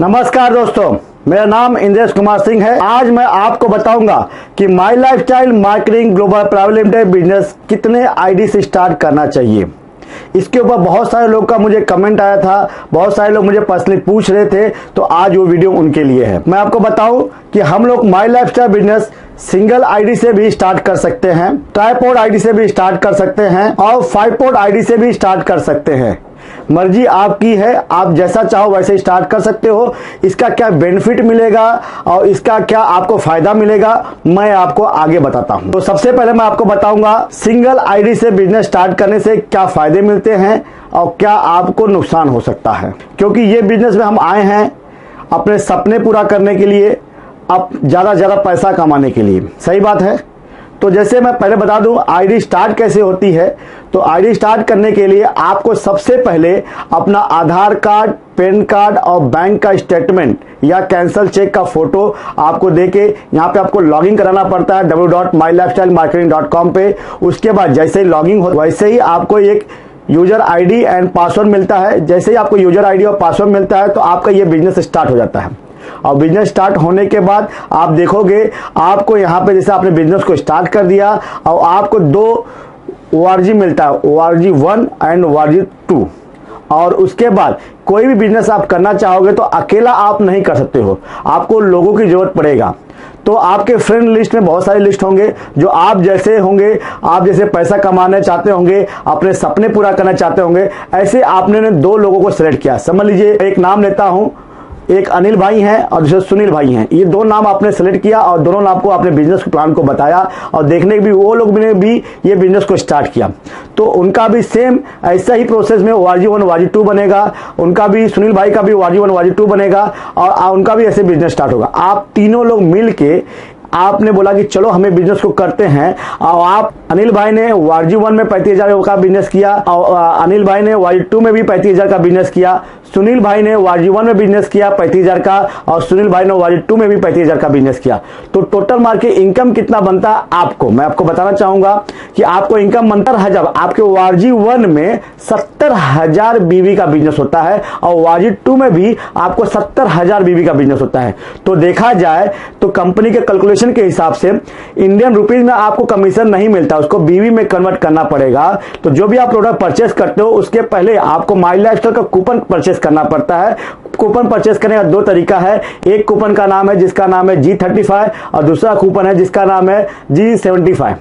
नमस्कार दोस्तों, मेरा नाम इंद्रेश कुमार सिंह है। आज मैं आपको बताऊंगा कि my lifestyle marketing global private limited business कितने आईडी से स्टार्ट करना चाहिए। इसके ऊपर बहुत सारे लोग का मुझे कमेंट आया था, बहुत सारे लोग मुझे पर्सनली पूछ रहे थे, तो आज वो वीडियो उनके लिए है। मैं आपको बताऊं कि हम लोग माई लाइफस्टाइल बिजनेस सिंगल आईडी से भी स्टार्ट कर सकते हैं, ट्राइपॉड आईडी से भी स्टार्ट कर सकते हैं और 5 आईडी से भी स्टार्ट कर सकते हैं। मर्जी आपकी है, आप जैसा चाहो वैसे स्टार्ट कर सकते हो। इसका क्या बेनिफिट मिलेगा और इसका क्या आपको फायदा मिलेगा, मैं आपको आगे बताता हूं। तो सबसे पहले मैं आपको बताऊंगा सिंगल आईडी से बिजनेस स्टार्ट करने से क्या फायदे मिलते हैं और क्या आपको नुकसान हो सकता है। क्योंकि ये बिजनेस में हम आए हैं अपने सपने पूरा करने के लिए, अब ज्यादा से ज्यादा पैसा कमाने के लिए। सही बात है। तो जैसे मैं पहले बता दूं आईडी स्टार्ट कैसे होती है। तो आईडी स्टार्ट करने के लिए आपको सबसे पहले अपना आधार कार्ड, पैन कार्ड और बैंक का स्टेटमेंट या कैंसल चेक का फोटो आपको देके यहाँ पे आपको लॉगिन कराना पड़ता है www.mylifestylemarketing.com पे। उसके बाद जैसे ही लॉगिन हो वैसे ही आपको एक यूजर आईडी एंड पासवर्ड मिलता है। जैसे ही आपको यूजर आईडी और पासवर्ड मिलता है तो आपका ये बिजनेस स्टार्ट हो जाता है। और बिजनेस स्टार्ट होने के बाद आप देखोगे आपको यहाँ पे जैसे आपने बिजनेस को स्टार्ट कर दिया और आपको 2 ORG मिलता है, ORG 1 एंड ORG 2। और उसके बाद कोई भी बिजनेस आप करना चाहोगे तो अकेला आप नहीं कर सकते हो, आपको लोगों की जरूरत पड़ेगा। तो आपके फ्रेंड लिस्ट में बहुत सारे लिस्ट होंगे जो आप जैसे होंगे, आप जैसे पैसा कमाना चाहते होंगे, अपने सपने पूरा करना चाहते होंगे। ऐसे आपने 2 लोगों को सिलेक्ट किया। समझ लीजिए एक नाम लेता हूं, एक अनिल भाई हैं और दूसरे सुनील भाई हैं। ये 2 नाम आपने सेलेक्ट किया और दोनों नाम को अपने बिजनेस प्लान को बताया और देखने के भी वो लोग ने भी ये बिजनेस को स्टार्ट किया। तो उनका भी सेम ऐसा ही प्रोसेस में ORG 1 ORG 2 बनेगा। उनका भी, सुनील भाई का भी ORG 1 ORG 2 बनेगा और उनका भी ऐसे बिजनेस स्टार्ट होगा। आप तीनों लोग मिल के आपने बोला कि चलो हमें बिजनेस को करते हैं। और आप अनिल भाई ने ORG 1 में 35,000 का बिजनेस किया और अनिल भाई ने ORG 2 में भी 35,000 का बिजनेस किया। सुनील भाई ने ORG 1 में बिजनेस किया 35,000 का और सुनील भाई ने ORG 2 में भी 35,000 का बिजनेस किया। तो टोटल मार्केट इनकम कितना बनता है आपको मैं आपको बताना चाहूंगा कि आपको इनकम बनता है जब आपके ORG 1 में 70,000 बीवी का बिजनेस होता है और ORG 2 में भी आपको 70,000 बीवी का बिजनेस होता है। तो देखा जाए तो कंपनी के कैलकुलेशन के हिसाब से इंडियन रुपीज में आपको कमीशन नहीं मिलता, उसको बीवी में कन्वर्ट करना पड़ेगा। तो जो भी आप प्रोडक्ट परचेस करते हो उसके पहले आपको माई लाइफस्टाइल का कूपन परचेस करना पड़ता है। कूपन परचेस करने का 2 तरीका है। एक कूपन का नाम है जिसका नाम है G35 और दूसरा कूपन है जिसका नाम है G75।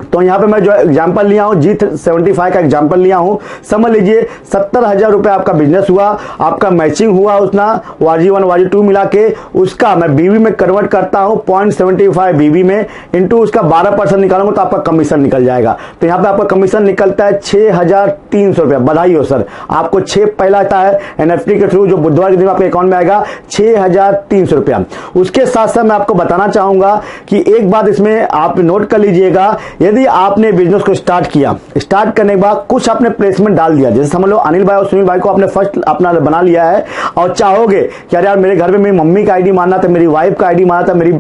तो यहाँ पे मैं जो एग्जांपल लिया हूँ G75 का एग्जांपल लिया हूँ। समझ लीजिए 70,000 रुपए आपका बिजनेस हुआ, आपका मैचिंग हुआ उसना ORG 1 ORG 2 मिला के, उसका मैं बीवी में कन्वर्ट करता हूँ 0.75 बीवी में इंटू उसका 12% निकालूंगा तो आपका कमीशन निकल जाएगा। तो यहाँ पे आपका कमीशन निकलता है 6,300 रुपया। बधाई हो सर, आपको 6 पहला आता है NFT के थ्रू जो बुधवार के दिन आपके अकाउंट में आएगा 6,300 रुपया। उसके साथ साथ मैं आपको बताना चाहूंगा कि एक बात इसमें आप नोट कर लीजिएगा, यदि आपने बिजनेस को स्टार्ट किया, स्टार्ट करने के बाद कुछ आपने प्लेसमेंट डाल दिया, जैसे समझ लो अनिल भाई और सुनील भाई को आपने फर्स्ट अपना बना लिया है और चाहोगे कि यार मेरे घर में मेरी मम्मी का आईडी मानना था, मेरी वाइफ का आईडी मानना था, मेरी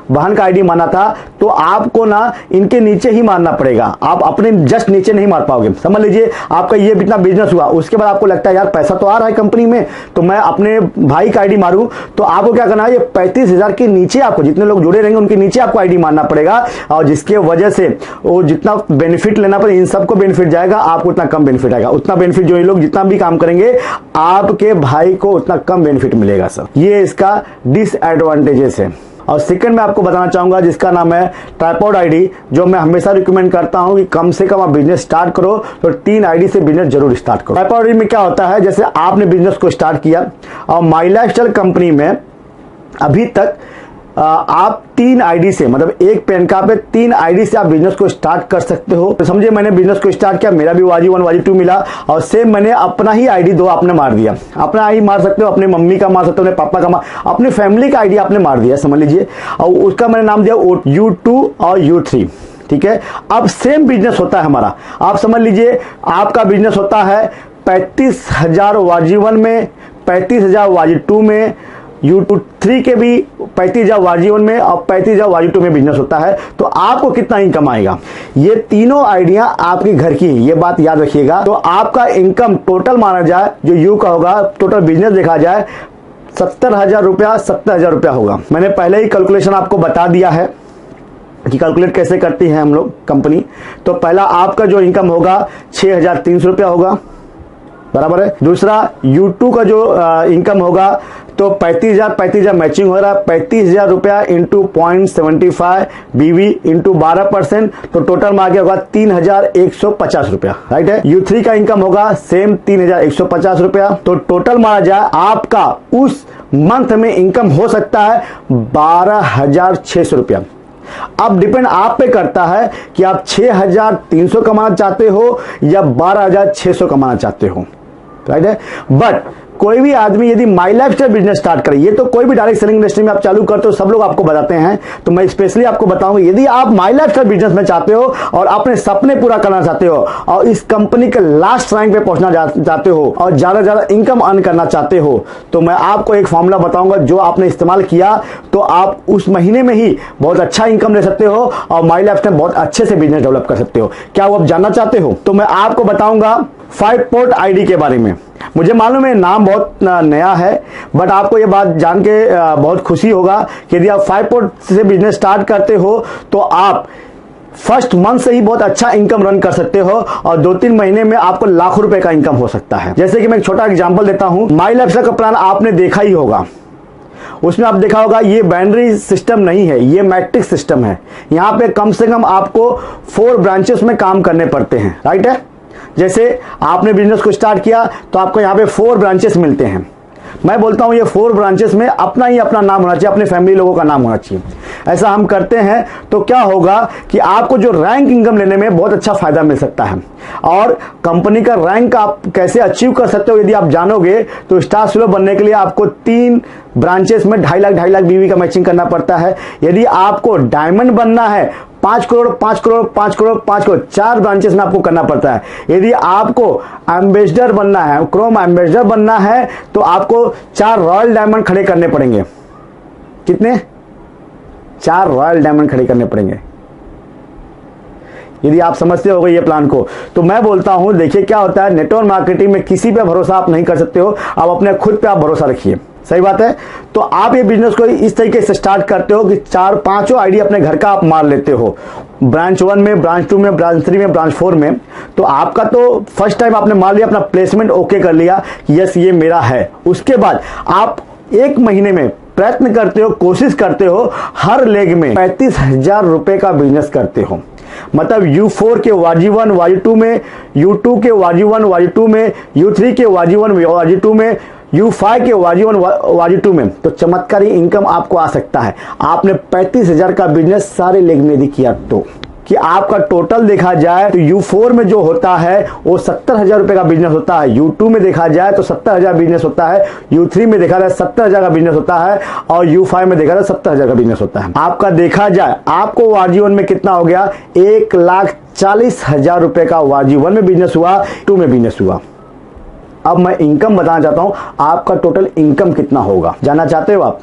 बहन का आईडी मानना था, तो आपको ना इनके नीचे ही मारना पड़ेगा। आप अपने जस्ट नीचे नहीं मार पाओगे। समझ लीजिए आपका ये इतना बिजनेस हुआ, उसके बाद आपको लगता है यार पैसा तो आ रहा है कंपनी में, तो मैं अपने भाई का आईडी मारूं। तो आपको क्या करना है, ये 35,000 के नीचे आपको जितने लोग जुड़े रहेंगे उनके नीचे आपको आईडी मारना पड़ेगा और जिसके वजह से वो जितना बेनिफिट लेना पड़े इन सबको बेनिफिट जाएगा, आपको उतना कम बेनिफिट आएगा। उतना बेनिफिट जो ये लोग जितना भी काम करेंगे आपके भाई को उतना कम बेनिफिट मिलेगा सर। ये इसका डिसएडवांटेजेस है। और सेकंड मैं आपको बताना चाहूंगा जिसका नाम है ट्राइपॉड आईडी, जो मैं हमेशा रिकमेंड करता हूं कि कम से कम आप बिजनेस स्टार्ट करो तो 3 आईडी से बिजनेस जरूर स्टार्ट करो। ट्राइपॉड आईडी में क्या होता है, जैसे आपने बिजनेस को स्टार्ट किया और माई लाइफस्टाइल कंपनी में अभी तक आप 3 आईडी से, मतलब एक पैन कार्ड पे 3 आईडी से आप बिजनेस को स्टार्ट कर सकते हो। तो समझिए मैंने बिजनेस को स्टार्ट किया, मेरा भी ORG 1 ORG 2 मिला और सेम मैंने अपना ही आईडी 2 आपने मार दिया। अपना आईडी मार सकते हो, अपने मम्मी का मार सकते हो, अपने पापा का अपने फैमिली का आईडी आपने मार दिया समझ लीजिए, और उसका मैंने नाम दिया U2 और U3। ठीक है, अब सेम बिजनेस होता है हमारा। आप समझ लीजिए आपका बिजनेस होता है 35,000 ORG 1 में, 35,000 ORG 2 में, U3 के भी 35,000 ORG 1 में और 35,000 ORG 2 में बिजनेस होता है। तो आपको कितना इनकम आएगा, ये तीनों आइडिया आपके घर की, ये बात याद रखिएगा। तो आपका इनकम टोटल माना जाए जो यू का होगा, टोटल बिजनेस देखा जाए 70,000 रुपया 70,000 रुपया होगा। मैंने पहले ही कैलकुलेशन आपको बता दिया है कि कैलकुलेट कैसे करती है हम लोग कंपनी। तो पहला आपका जो इनकम होगा 6,300 रुपया होगा, बराबर है। दूसरा U2 का जो इनकम होगा तो 35,000 मैचिंग हो रहा है, 35,000 रुपया इंटू 0.75 BV इंटू 12%, तो टोटल में आ गया होगा 3,150 रुपया, राइट है। U3 का इनकम होगा सेम 3,150 रुपया, तो टोटल मारा जाए आपका उस मंथ में इनकम हो सकता है 12,600 रुपया। अब डिपेंड आप पे करता है कि आप 6,300 कमाना चाहते हो या 12,600 कमाना चाहते हो, राइट है। बट कोई भी आदमी यदि my life style business start करे, ये तो कोई भी डायरेक्ट सेलिंग इंडस्ट्री में आप चालू करते हो सब लोग आपको बताते हैं, तो मैं स्पेशली आपको बताऊंगा यदि आप माई लाइफ स्टाइल बिजनेस में चाहते हो और अपने सपने पूरा करना चाहते हो और इस कंपनी के लास्ट रैंक पे पहुंचना चाहते हो और ज्यादा इंकम अर्न करना चाहते हो, तो मैं आपको एक फॉर्मूला बताऊंगा जो आपने इस्तेमाल किया तो आप उस महीने में ही बहुत अच्छा इनकम ले सकते हो और माई लाइफ स्टाइल बहुत अच्छे से बिजनेस डेवलप कर सकते हो। क्या वो आप जानना चाहते हो? तो मैं आपको बताऊंगा 5 पोर्ट आईडी के बारे में। मुझे मालूम है नाम बहुत नया है, बट आपको ये बात जान के बहुत खुशी होगा कि यदि आप 5 पोर्ट से बिजनेस स्टार्ट करते हो तो आप फर्स्ट मंथ से ही बहुत अच्छा इनकम रन कर सकते हो और 2-3 महीने में आपको लाखों रुपए का इनकम हो सकता है। जैसे कि मैं एक छोटा एग्जांपल देता हूं, माई लाइफ का प्लान आपने देखा ही होगा, उसमें आप देखा होगा ये बाइनरी सिस्टम नहीं है, ये मैट्रिक्स सिस्टम है। यहां पे कम से कम आपको 4 ब्रांचेस में काम करने पड़ते हैं, राइट है। जैसे आपने बिजनेस को स्टार्ट किया तो आपको यहाँ पे 4 ब्रांचेस मिलते हैं। मैं बोलता हूँ ये 4 ब्रांचेस में अपना ही अपना नाम होना चाहिए, अपने फैमिली लोगों का नाम होना चाहिए। ऐसा हम करते हैं तो क्या होगा कि आपको जो रैंक इनकम लेने में बहुत अच्छा फायदा मिल सकता है। और कंपनी का रैंक आप कैसे अचीव कर सकते हो यदि आप जानोगे तो स्टार सिल्वर बनने के लिए आपको 3 ब्रांचेस में 2.5 लाख BV का मैचिंग करना पड़ता है। यदि आपको डायमंड बनना है 5 करोड़ 5 करोड़ 5 करोड़ 5 करोड़ 4 ब्रांचेस में आपको करना पड़ता है। यदि आपको एम्बेसडर बनना है, क्रोम एम्बेसडर बनना है तो आपको 4 रॉयल डायमंड खड़े करने पड़ेंगे। कितने? 4 रॉयल डायमंड खड़े करने पड़ेंगे। यदि आप समझते हो ये प्लान को, तो मैं बोलता हूं देखिए क्या होता है, नेटवर्क मार्केटिंग में किसी पे भरोसा आप नहीं कर सकते हो, आप अपने खुद पे आप भरोसा रखिए, सही बात है। तो आप ये बिजनेस को इस तरीके से स्टार्ट करते हो कि 4-5 आईडी अपने घर का आप मार लेते हो, ब्रांच 1 में, ब्रांच 2 में, ब्रांच 3 में, ब्रांच 4 में। तो आपका तो फर्स्ट टाइम आपने मान लिया, अपना प्लेसमेंट ओके कर लिया कि यस ये मेरा है। उसके बाद आप 1 महीने में प्रयत्न करते हो, कोशिश करते हो, हर लेग में 35,000 रुपए का बिजनेस करते हो। मतलब U4 के YG1 YG2 में, U2 के YG1 YG2 में, U3 के YG1 YG2 में, U5 के YG1 YG2 में, तो चमत्कारी इनकम आपको आ सकता है। आपने 35,000 का बिजनेस सारे लेग में यदि किया तो कि आपका टोटल देखा जाए तो U4 में जो होता है वो 70,000 रुपए का बिजनेस होता है, U2 में देखा जाए तो 70,000 बिजनेस होता है, U3 में देखा जाए 70,000 का बिजनेस होता है और U5 में देखा जाए 70,000 का बिजनेस होता है। आपका देखा जाए आपको YG1 में कितना हो गया, 1,40,000 रुपए का YG1 में बिजनेस हुआ, 2 में बिजनेस हुआ। अब मैं इनकम बताना चाहता हूं, आपका टोटल इनकम कितना होगा, जानना चाहते हो आप?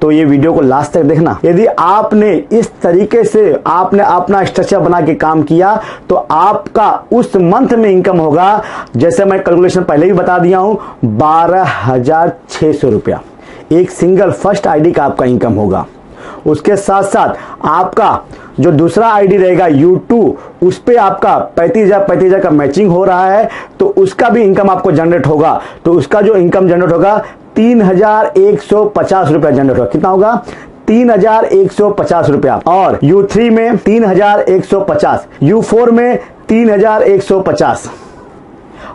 तो ये वीडियो को लास्ट तक देखना। यदि आपने इस तरीके से आपने अपना स्ट्रक्चर बना के काम किया तो आपका उस मंथ में इनकम होगा, जैसे मैं कैलकुलेशन पहले ही बता दिया हूं, 12,600 रुपया एक सिंगल फर्स्ट आईडी का आपका इनकम होगा। उसके साथ साथ आपका जो दूसरा आईडी रहेगा U2, उस पे आपका 35,000 का मैचिंग हो रहा है, तो उसका भी इनकम आपको जनरेट होगा। तो उसका जो इनकम जनरेट होगा 3,150 रुपया जनरेट होगा। कितना होगा? 3,150 रुपया। और U3 में 3,150, U4 में 3,150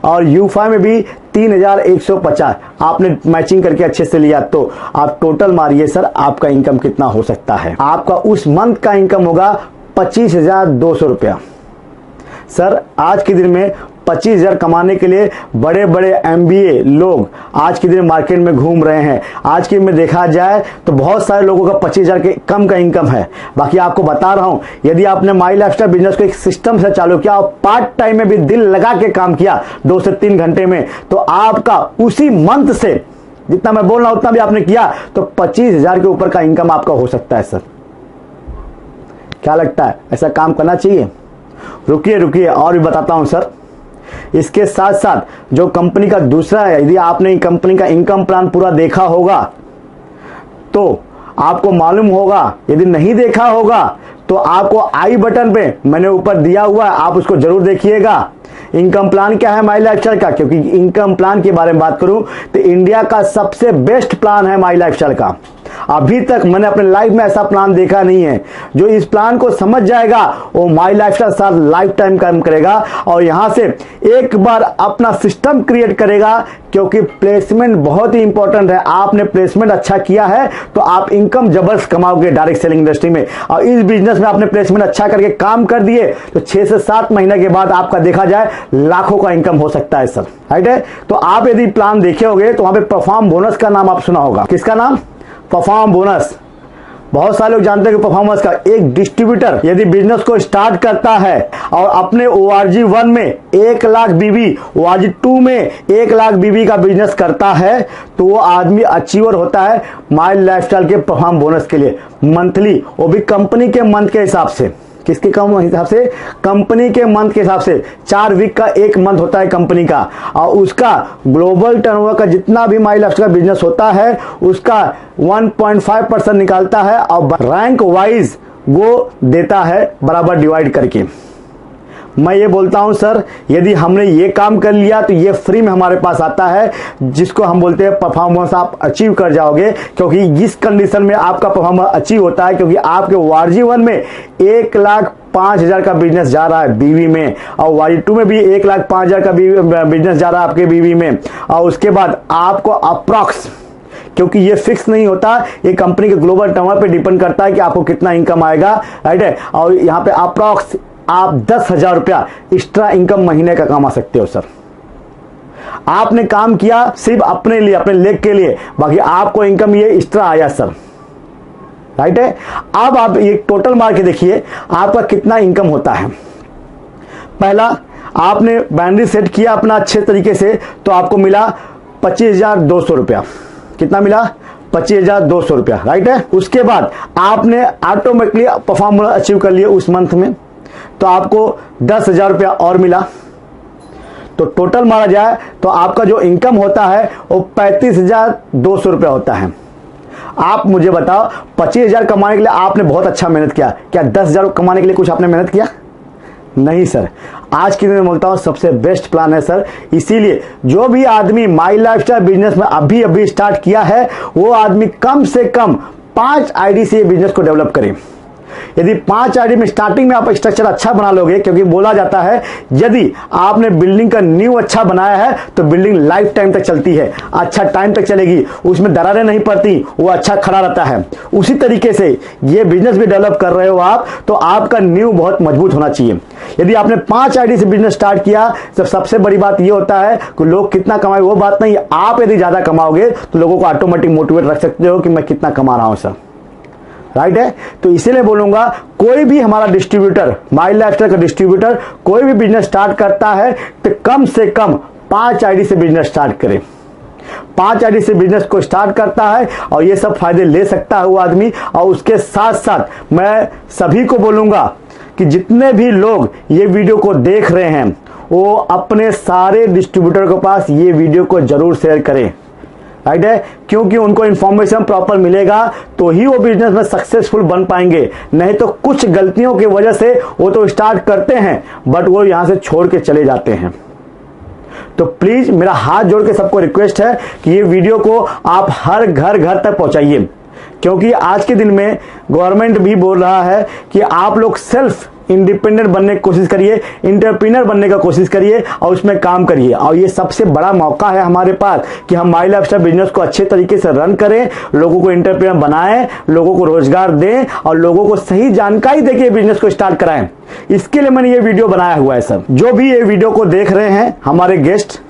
और U5 में भी 3,150। आपने मैचिंग करके अच्छे से लिया तो आप टोटल मारिए सर आपका इनकम कितना हो सकता है। आपका उस मंथ का इनकम होगा 25,200 रुपया। सर आज के दिन में 25,000 कमाने के लिए बड़े बड़े MBA लोग आज के दिन मार्केट में घूम रहे हैं। आज के में देखा जाए तो बहुत सारे लोगों का 25,000 के कम का इनकम है। बाकी आपको बता रहा हूं, यदि आपने माई लाइफस्टाइल बिजनेस को एक सिस्टम से चालू किया और पार्ट टाइम में भी दिल लगा के काम किया 2 से 3 घंटे में, तो आपका उसी मंथ से जितना मैं बोल रहा हूं उतना भी आपने किया तो 25,000 के ऊपर का इनकम आपका हो सकता है। सर क्या लगता है, ऐसा काम करना चाहिए? रुकिए और भी बताता हूं सर। इसके साथ साथ जो कंपनी का दूसरा है, यदि आपने कंपनी का इनकम प्लान पूरा देखा होगा तो आपको मालूम होगा, यदि नहीं देखा होगा तो आपको आई बटन पे मैंने ऊपर दिया हुआ है, आप उसको जरूर देखिएगा। इनकम प्लान क्या है माई लाइफस्टाइल का, क्योंकि इनकम प्लान के बारे में बात करूं तो इंडिया का सबसे बेस्ट प्लान है माई लाइफस्टाइल का। अभी तक मैंने अपने लाइफ में ऐसा प्लान देखा नहीं है। जो इस प्लान को समझ जाएगा वो माई लाइफस्टाइल साथ लाइफ टाइम काम करेगा और यहां से एक बार अपना सिस्टम क्रिएट करेगा, क्योंकि प्लेसमेंट बहुत ही इंपॉर्टेंट है। आपने प्लेसमेंट अच्छा किया है तो आप इनकम जबरदस्त कमाओगे डायरेक्ट सेलिंग इंडस्ट्री में। और इस बिजनेस में आपने प्लेसमेंट अच्छा करके काम कर दिए तो 6 से 7 महीने के बाद आपका देखा जाए लाखों का इनकम हो सकता है सर, राइट है। तो आप यदि प्लान देखे होगे तो वहां पे परफॉर्म बोनस का नाम आप सुना होगा। किसका नाम? Perform bonus. बहुत सारे लोग जानते हैं कि परफॉर्मेंस का एक डिस्ट्रीब्यूटर यदि बिजनेस को स्टार्ट करता है और अपने ORG 1 में 1 लाख बीवी, ORG 2 में 1 लाख बीवी का बिजनेस करता है तो वो आदमी अचीवर होता है माई लाइफस्टाइल के परफॉर्म बोनस के लिए मंथली, वो भी कंपनी के मंथ के हिसाब से। किसके हिसाब से? कंपनी के मंथ के हिसाब से। 4 वीक का एक मंथ होता है कंपनी का और उसका ग्लोबल टर्नओवर का जितना भी माई लाइफस्टाइल का बिजनेस होता है उसका 1.5% निकालता है और रैंक वाइज वो देता है बराबर डिवाइड करके। मैं ये बोलता हूं सर, यदि हमने ये काम कर लिया तो ये फ्री में हमारे पास आता है, जिसको हम बोलते हैं परफॉर्मेंस आप अचीव कर जाओगे। क्योंकि जिस कंडीशन में आपका परफॉर्मेंस अचीव होता है, क्योंकि आपके ORG 1 में 1,05,000 का बिजनेस जा रहा है बीवी में और ORG 2 में भी 1,05,000 का बिजनेस जा रहा है आपके बीवी में, और उसके बाद आपको अप्रॉक्स, क्योंकि ये फिक्स नहीं होता, ये कंपनी के ग्लोबल टर्नओवर पे डिपेंड करता है कि आपको कितना इनकम आएगा, राइट है। और यहाँ पे अप्रॉक्स आप 10,000 रुपया एक्स्ट्रा इनकम महीने का कमा सकते हो सर। आपने काम किया सिर्फ अपने लिए, अपने लेग के लिए, बाकी आपको इनकम ये एक्स्ट्रा आया सर, राइट है। अब आप ये टोटल मार के देखिए आपका कितना इनकम होता है। पहला आपने बाउंड्री सेट किया अपना अच्छे तरीके से तो आपको मिला 25,200 रुपया। कितना मिला? 25,200 रुपया, राइट है। उसके बाद आपने ऑटोमेटिकली परफॉर्मेंस अचीव कर लिया उस मंथ में तो आपको 10,000 रुपया और मिला। तो टोटल मारा जाए तो आपका जो इनकम होता है वो 35,200 रुपया होता है। आप मुझे बताओ 25,000 कमाने के लिए आपने बहुत अच्छा मेहनत किया, क्या 10,000 कमाने के लिए कुछ आपने मेहनत किया? नहीं सर। आज के दिन में बोलता हूं सबसे बेस्ट प्लान है सर। इसीलिए जो भी आदमी माई लाइफस्टाइल बिजनेस में अभी स्टार्ट किया है वो आदमी कम से कम 5 आईडी से बिजनेस को डेवलप करें। यदि 5 आईडी में स्टार्टिंग में आप स्ट्रक्चर अच्छा बना लोगे, क्योंकि बोला जाता है यदि आपने बिल्डिंग का नींव अच्छा बनाया है तो बिल्डिंग लाइफ टाइम तक चलती है, अच्छा टाइम तक चलेगी, उसमें दरारें नहीं पड़ती, वो अच्छा खड़ा रहता है। उसी तरीके से ये बिजनेस भी डेवलप कर रहे हो आप तो आपका नींव बहुत मजबूत होना चाहिए। यदि आपने 5 आईडी से बिजनेस स्टार्ट किया तो सबसे बड़ी बात ये होता है कि लोग कितना कमाए वो बात नहीं, आप यदि ज्यादा कमाओगे तो लोगों को ऑटोमेटिक मोटिवेट रख सकते हो कि मैं कितना कमा रहा हूं सर, राइट है। तो इसीलिए बोलूंगा कोई भी हमारा डिस्ट्रीब्यूटर, माई लाइफस्टाइल का डिस्ट्रीब्यूटर कोई भी बिजनेस स्टार्ट करता है तो कम से कम 5 आईडी से बिजनेस स्टार्ट करे। 5 आईडी से बिजनेस को स्टार्ट करता है और ये सब फायदे ले सकता है वो आदमी। और उसके साथ साथ मैं सभी को बोलूंगा कि जितने भी लोग ये वीडियो को देख रहे हैं वो अपने सारे डिस्ट्रीब्यूटर के पास ये वीडियो को जरूर शेयर करें, राइट है। क्योंकि उनको इंफॉर्मेशन प्रॉपर मिलेगा तो ही वो बिजनेस में सक्सेसफुल बन पाएंगे। नहीं तो कुछ गलतियों की वजह से वो तो स्टार्ट करते हैं बट वो यहां से छोड़ के चले जाते हैं। तो प्लीज मेरा हाथ जोड़ के सबको रिक्वेस्ट है कि ये वीडियो को आप हर घर तक पहुंचाइए, क्योंकि आज के दिन में गवर्नमेंट भी बोल रहा है कि आप लोग सेल्फ इंडिपेंडेंट बनने की कोशिश करिए, एंटरप्रेन्योर बनने का कोशिश करिए और उसमें काम करिए। और ये सबसे बड़ा मौका है हमारे पास कि हम माई लाइफस्टाइल बिजनेस को अच्छे तरीके से रन करें, लोगों को एंटरप्रेन्योर बनाएं, लोगों को रोजगार दें और लोगों को सही जानकारी देके बिजनेस को स्टार्ट कराएं। इसके लिए मैंने ये वीडियो बनाया हुआ है सर। जो भी ये वीडियो को देख रहे हैं हमारे गेस्ट,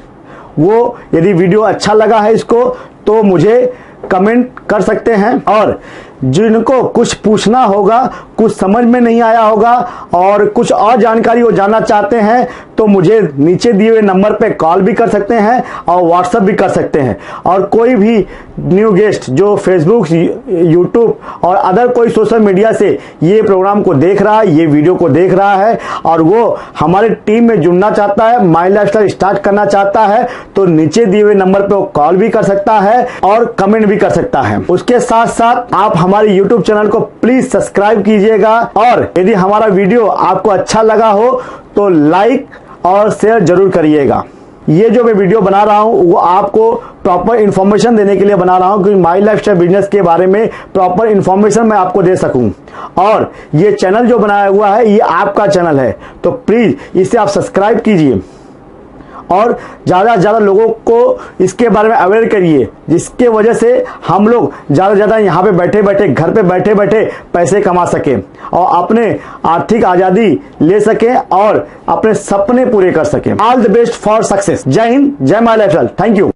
वो यदि वीडियो अच्छा लगा है इसको तो मुझे कमेंट कर सकते हैं और जिनको कुछ पूछना होगा कुछ समझ में नहीं आया होगा और कुछ और जानकारी वो जानना चाहते हैं तो मुझे नीचे दिए हुए नंबर पे कॉल भी कर सकते हैं और व्हाट्सएप भी कर सकते हैं। और कोई भी न्यू गेस्ट जो फेसबुक, यूट्यूब और अदर कोई सोशल मीडिया से ये प्रोग्राम को देख रहा है, ये वीडियो को देख रहा है और वो हमारे टीम में जुड़ना चाहता है, माई लाइफस्टाइल स्टार्ट करना चाहता है, तो नीचे दिए हुए नंबर पे वो कॉल भी कर सकता है और कमेंट भी कर सकता है। उसके साथ साथ आप हमारे यूट्यूब चैनल को प्लीज सब्सक्राइब कीजिएगा और यदि हमारा वीडियो आपको अच्छा लगा हो तो लाइक और शेयर जरूर करिएगा। ये जो मैं वीडियो बना रहा हूं वो आपको प्रॉपर इंफॉर्मेशन देने के लिए बना रहा हूं कि माई लाइफस्टाइल बिजनेस के बारे में प्रॉपर इंफॉर्मेशन मैं आपको दे सकूं। और ये चैनल जो बनाया हुआ है ये आपका चैनल है, तो प्लीज इसे आप सब्सक्राइब कीजिए और ज्यादा से ज्यादा लोगों को इसके बारे में अवेयर करिए, जिसके वजह से हम लोग ज्यादा से ज्यादा यहाँ पे बैठे बैठे, घर पे बैठे बैठे पैसे कमा सकें और अपने आर्थिक आजादी ले सकें और अपने सपने पूरे कर सकें। All the best for success. जय हिंद, जय माई लाइफस्टाइल। Thank you.